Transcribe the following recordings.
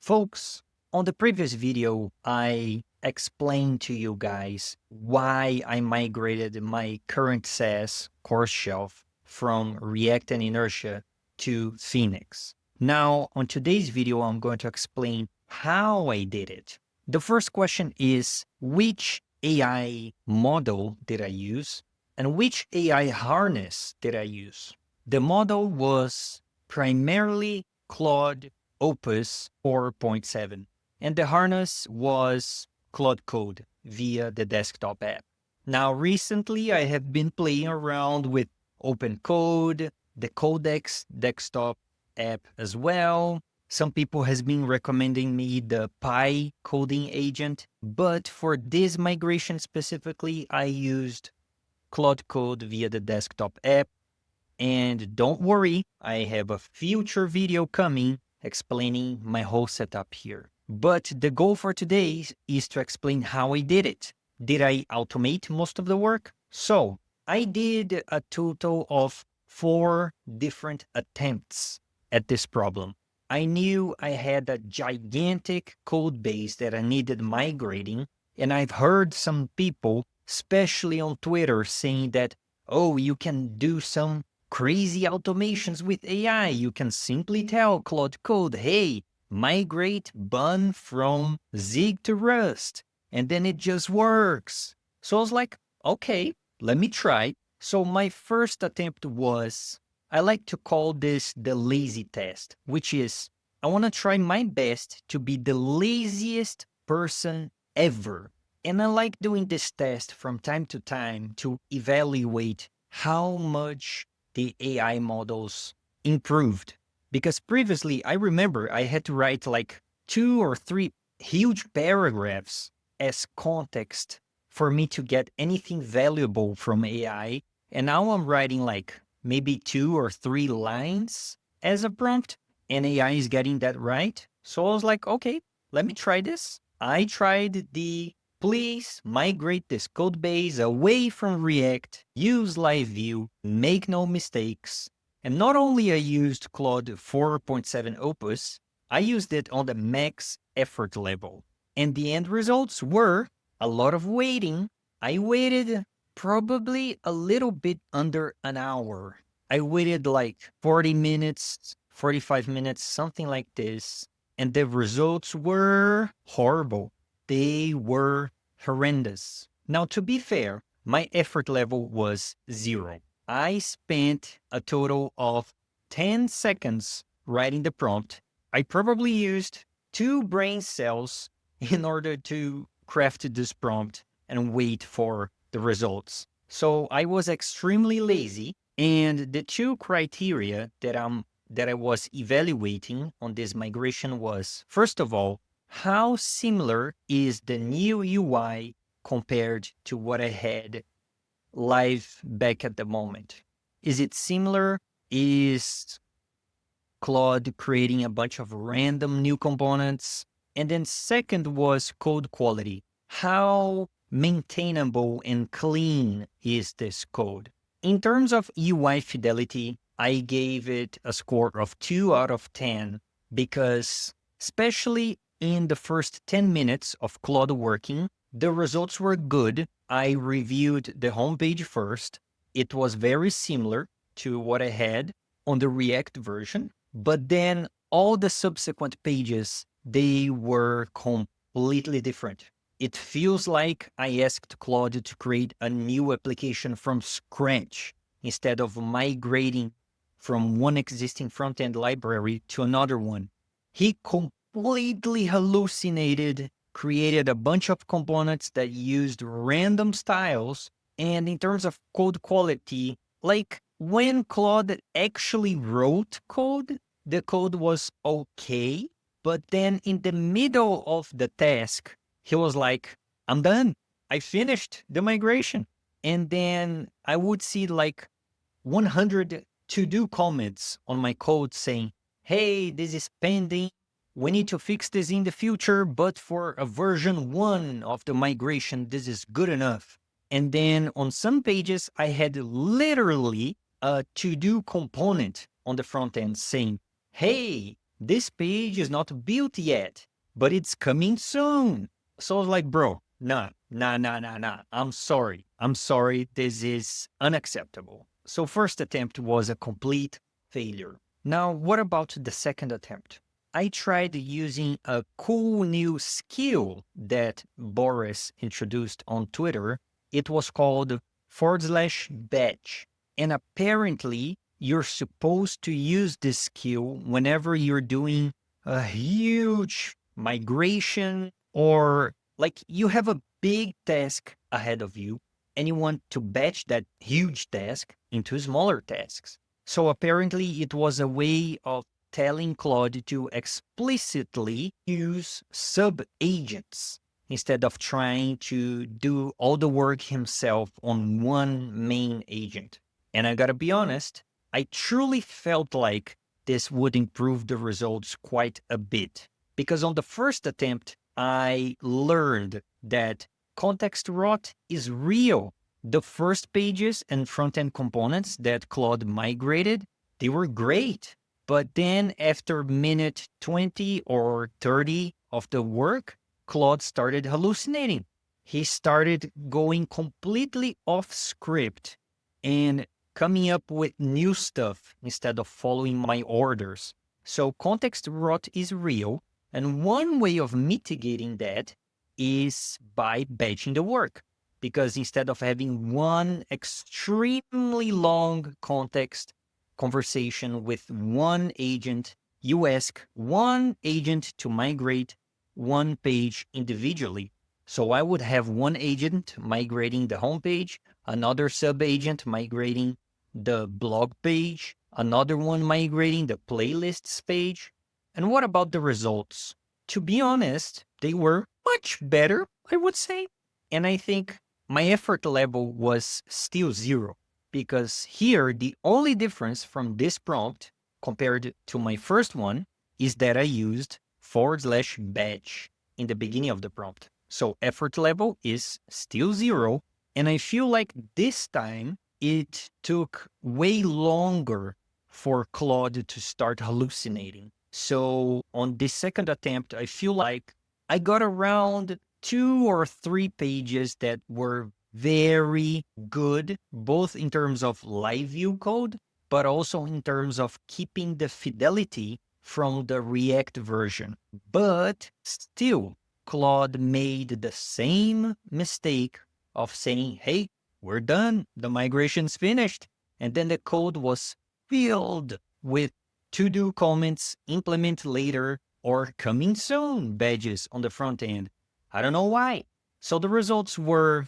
Folks, on the previous video, I explained to you guys why I migrated my current SaaS CourseShelf from React and Inertia to Phoenix. Now, on today's video, I'm going to explain how I did it. The first question is, which AI model did I use and which AI harness did I use? The model was primarily Claude Opus 4.7, and the harness was Claude Code via the desktop app. Now, recently, I have been playing around with Open Code, the Codex desktop app as well. Some people has been recommending me the Pi coding agent, but for this migration specifically, I used Claude Code via the desktop app. And don't worry, I have a future video coming explaining my whole setup here. But the goal for today is to explain how I did it. Did I automate most of the work? So I did a total of 4 different attempts at this problem. I knew I had a gigantic code base that I needed migrating, and I've heard some people, especially on Twitter, saying that, oh, you can do some crazy automations with AI. You can simply tell Claude Code, hey, migrate bun from Zig to Rust, and then it just works. So I was like, okay, let me try. So my first attempt was, I like to call this the lazy test, which is, I want to try my best to be the laziest person ever. And I like doing this test from time to time to evaluate how much the AI models improved. Because previously, I remember I had to write like 2 or 3 huge paragraphs as context for me to get anything valuable from AI. And now I'm writing like maybe 2 or 3 lines as a prompt, and AI is getting that right. So I was like, okay, let me try this. I tried the please migrate this code base away from React, use LiveView, make no mistakes. And not only I used Claude 4.7 Opus, I used it on the max effort level. And the end results were a lot of waiting. I waited probably a little bit under an hour. I waited like 40 minutes, 45 minutes, something like this. And the results were horrible. They were horrendous. Now, to be fair, my effort level was 0. I spent a total of 10 seconds writing the prompt. I probably used 2 brain cells in order to craft this prompt and wait for the results. So I was extremely lazy, and the 2 criteria that I was evaluating on this migration was, first of all, how similar is the new UI compared to what I had live back at the moment? Is it similar? Is Claude creating a bunch of random new components? And then second was code quality. How maintainable and clean is this code? In terms of UI fidelity, I gave it a score of 2 out of 10 because, especially in the first 10 minutes of Claude working, the results were good. I reviewed the homepage first. It was very similar to what I had on the React version, but then all the subsequent pages, they were completely different. It feels like I asked Claude to create a new application from scratch instead of migrating from one existing front-end library to another one. He completely hallucinated, created a bunch of components that used random styles, and in terms of code quality, like when Claude actually wrote code, the code was okay, but then in the middle of the task, he was like, I'm done. I finished the migration. And then I would see like 100 to-do comments on my code saying, hey, this is pending. We need to fix this in the future, but for a version 1 of the migration, this is good enough. And then on some pages, I had literally a to-do component on the front end saying, hey, this page is not built yet, but it's coming soon. So I was like, bro, nah. I'm sorry. This is unacceptable. So first attempt was a complete failure. Now, what about the second attempt? I tried using a cool new skill that Boris introduced on Twitter. It was called /batch. And apparently, you're supposed to use this skill whenever you're doing a huge migration or like you have a big task ahead of you and you want to batch that huge task into smaller tasks. So apparently, it was a way of telling Claude to explicitly use sub-agents instead of trying to do all the work himself on one main agent. And I gotta be honest, I truly felt like this would improve the results quite a bit. Because on the first attempt, I learned that context rot is real. The first pages and front-end components that Claude migrated, they were great. But then after minute 20 or 30 of the work, Claude started hallucinating. He started going completely off script and coming up with new stuff instead of following my orders. So context rot is real. And one way of mitigating that is by batching the work. Because instead of having one extremely long context conversation with one agent, you ask one agent to migrate one page individually. So I would have one agent migrating the homepage, another sub-agent migrating the blog page, another one migrating the playlists page. And what about the results? To be honest, they were much better, I would say. And I think my effort level was still 0. Because here, the only difference from this prompt compared to my first one is that I used /batch in the beginning of the prompt. So effort level is still 0. And I feel like this time it took way longer for Claude to start hallucinating. So on this second attempt, I feel like I got around 2 or 3 pages that were very good, both in terms of LiveView code, but also in terms of keeping the fidelity from the React version. But still, Claude made the same mistake of saying, hey, we're done, the migration's finished. And then the code was filled with to-do comments, implement later, or coming soon badges on the front end. I don't know why. So the results were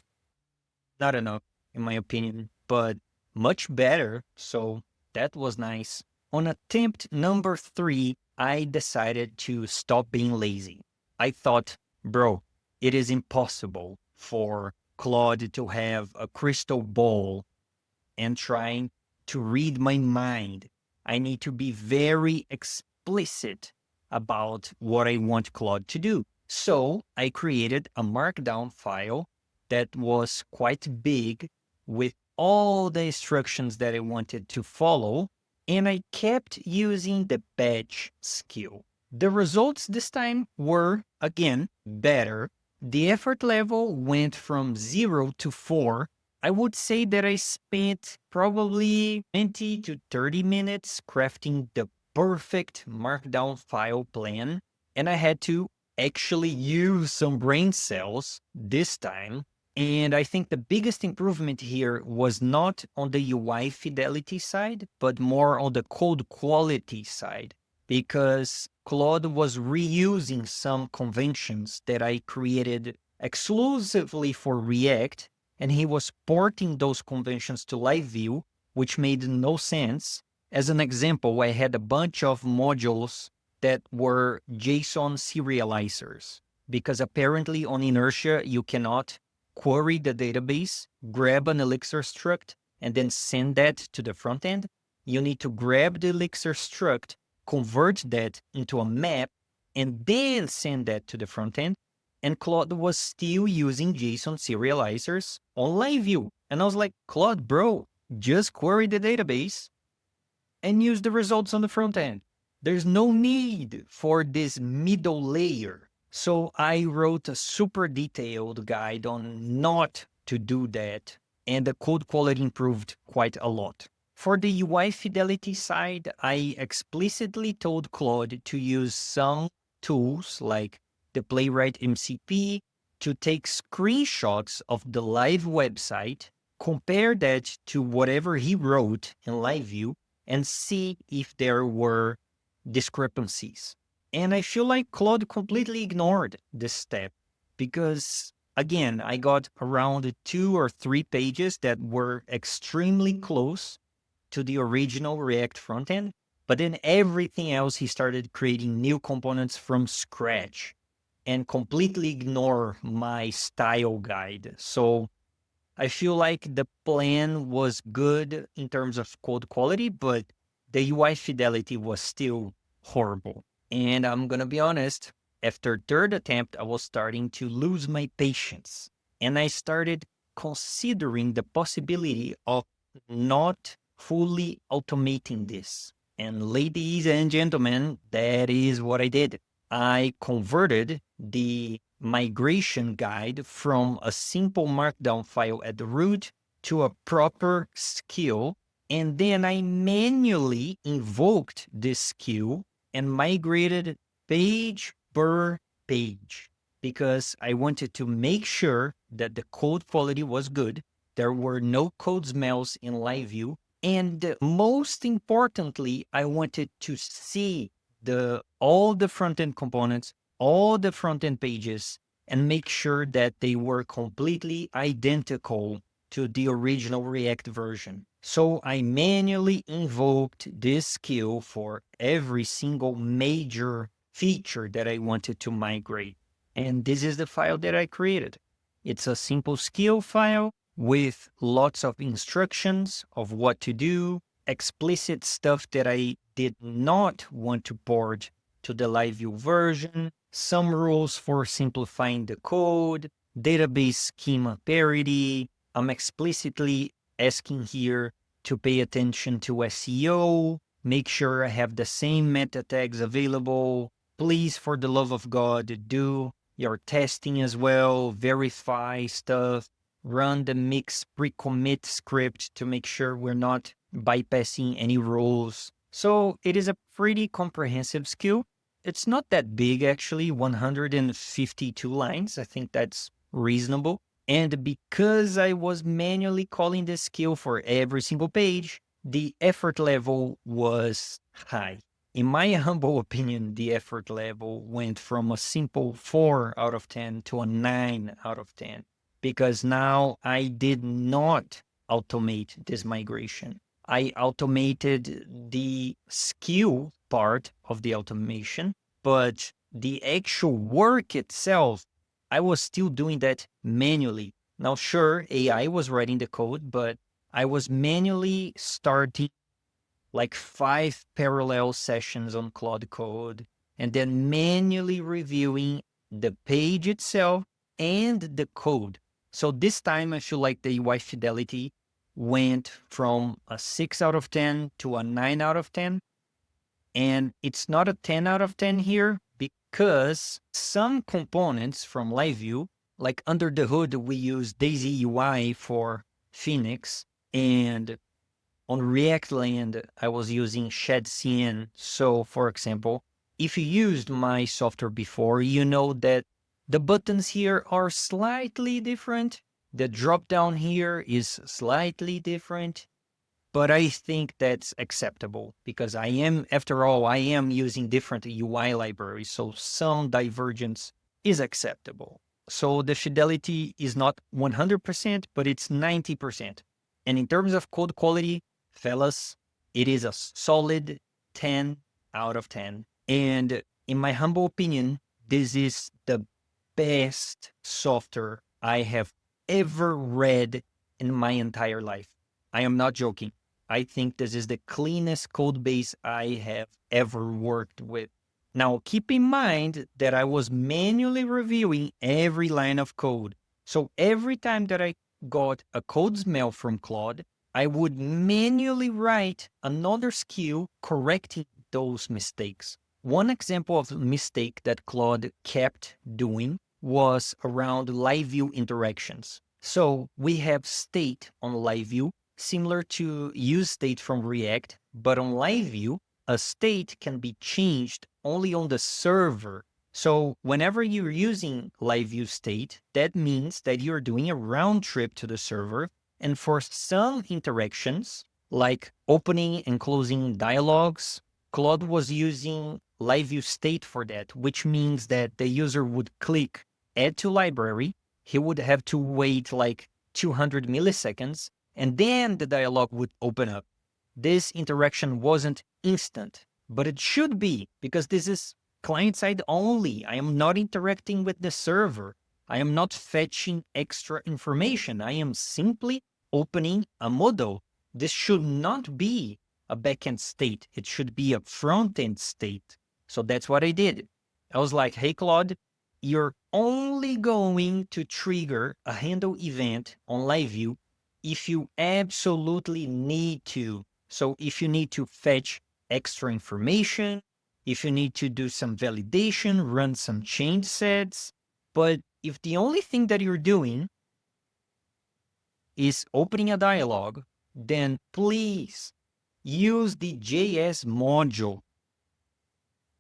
not enough, in my opinion, but much better. So that was nice. On attempt number 3, I decided to stop being lazy. I thought, bro, it is impossible for Claude to have a crystal ball and trying to read my mind. I need to be very explicit about what I want Claude to do. So I created a markdown file that was quite big with all the instructions that I wanted to follow, and I kept using the batch skill. The results this time were, again, better. The effort level went from 0 to 4. I would say that I spent probably 20 to 30 minutes crafting the perfect markdown file plan, and I had to actually use some brain cells this time. And I think the biggest improvement here was not on the UI fidelity side, but more on the code quality side, because Claude was reusing some conventions that I created exclusively for React, and he was porting those conventions to LiveView, which made no sense. As an example, I had a bunch of modules that were JSON serializers, because apparently on Inertia, you cannot query the database, grab an Elixir struct, and then send that to the front end. You need to grab the Elixir struct, convert that into a map, and then send that to the front end. And Claude was still using JSON serializers on LiveView. And I was like, Claude, bro, just query the database and use the results on the front end. There's no need for this middle layer. So I wrote a super detailed guide on not to do that, and the code quality improved quite a lot. For the UI fidelity side, I explicitly told Claude to use some tools like the Playwright MCP to take screenshots of the live website, compare that to whatever he wrote in LiveView, and see if there were discrepancies. And I feel like Claude completely ignored this step because, again, I got around 2 or 3 pages that were extremely close to the original React frontend, but then everything else he started creating new components from scratch and completely ignore my style guide. So I feel like the plan was good in terms of code quality, but the UI fidelity was still horrible. And I'm gonna be honest, after third attempt, I was starting to lose my patience. And I started considering the possibility of not fully automating this. And ladies and gentlemen, that is what I did. I converted the migration guide from a simple markdown file at the root to a proper skill. And then I manually invoked this skill and migrated page per page because I wanted to make sure that the code quality was good. There were no code smells in LiveView. And most importantly, I wanted to see all the front-end components, all the front-end pages, and make sure that they were completely identical to the original React version. So I manually invoked this skill for every single major feature that I wanted to migrate. And this is the file that I created. It's a simple skill file with lots of instructions of what to do, explicit stuff that I did not want to port to the LiveView version, some rules for simplifying the code, database schema parity. I'm explicitly asking here to pay attention to SEO, make sure I have the same meta tags available. Please, for the love of God, do your testing as well, verify stuff, run the mix pre-commit script to make sure we're not bypassing any rules. So it is a pretty comprehensive skill. It's not that big, actually, 152 lines. I think that's reasonable. And because I was manually calling this skill for every single page, the effort level was high. In my humble opinion, the effort level went from a simple 4 out of 10 to a 9 out of 10 because now I did not automate this migration. I automated the skill part of the automation, but the actual work itself, I was still doing that manually. Now, sure, AI was writing the code, but I was manually starting like 5 parallel sessions on Claude Code and then manually reviewing the page itself and the code. So this time I feel like the UI fidelity went from a 6 out of 10 to a 9 out of 10. And it's not a 10 out of 10 here because some components from LiveView, like under the hood, we use Daisy UI for Phoenix, and on React land, I was using ShadCN. So, for example, if you used my software before, you know that the buttons here are slightly different. The drop down here is slightly different, but I think that's acceptable because after all, I am using different UI libraries. So some divergence is acceptable. So the fidelity is not 100%, but it's 90%. And in terms of code quality, fellas, it is a solid 10 out of 10. And in my humble opinion, this is the best software I have ever read in my entire life. I am not joking. I think this is the cleanest code base I have ever worked with. Now, keep in mind that I was manually reviewing every line of code. So every time that I got a code smell from Claude, I would manually write another skill correcting those mistakes. One example of a mistake that Claude kept doing was around LiveView interactions. So we have state on LiveView, similar to use state from React, but on LiveView, a state can be changed only on the server. So whenever you're using LiveView state, that means that you're doing a round trip to the server. And for some interactions, like opening and closing dialogues, Claude was using LiveView state for that, which means that the user would click add to library. He would have to wait like 200 milliseconds, and then the dialog would open up. This interaction wasn't instant, but it should be, because this is client-side only. I am not interacting with the server. I am not fetching extra information. I am simply opening a model. This should not be a backend state. It should be a front-end state. So that's what I did. I was like, hey, Claude, you're only going to trigger a handle event on LiveView if you absolutely need to. So if you need to fetch extra information, if you need to do some validation, run some change sets, but if the only thing that you're doing is opening a dialog, then please use the JS module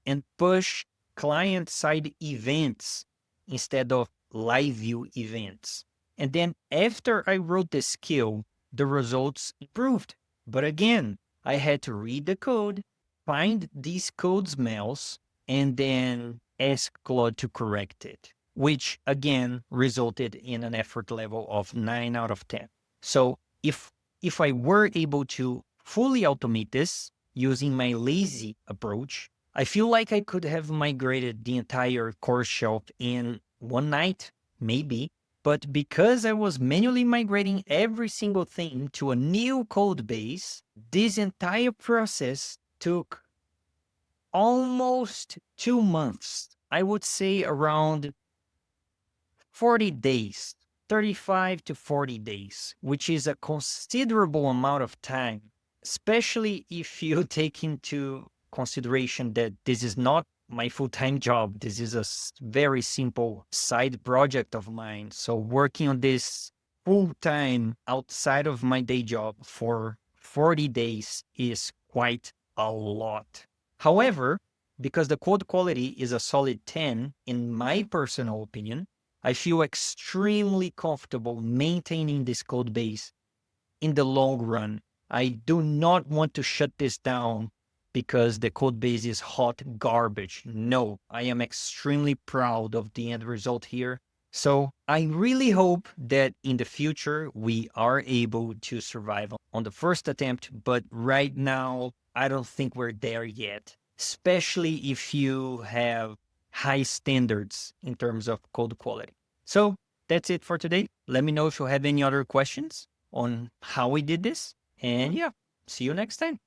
and push client-side events instead of LiveView events. And then after I wrote the skill, the results improved. But again, I had to read the code, find these code smells, and then ask Claude to correct it, which again resulted in an effort level of 9 out of 10. So if I were able to fully automate this using my lazy approach, I feel like I could have migrated the entire CourseShelf in one night, maybe. But because I was manually migrating every single thing to a new code base, this entire process took almost 2 months. I would say around 40 days, 35 to 40 days, which is a considerable amount of time, especially if you take into consideration that this is not my full-time job. This is a very simple side project of mine. So working on this full-time outside of my day job for 40 days is quite a lot. However, because the code quality is a solid 10, in my personal opinion, I feel extremely comfortable maintaining this code base in the long run. I do not want to shut this down because the code base is hot garbage. No, I am extremely proud of the end result here. So I really hope that in the future we are able to survive on the first attempt, but right now I don't think we're there yet, especially if you have high standards in terms of code quality. So that's it for today. Let me know if you have any other questions on how we did this. And yeah, see you next time.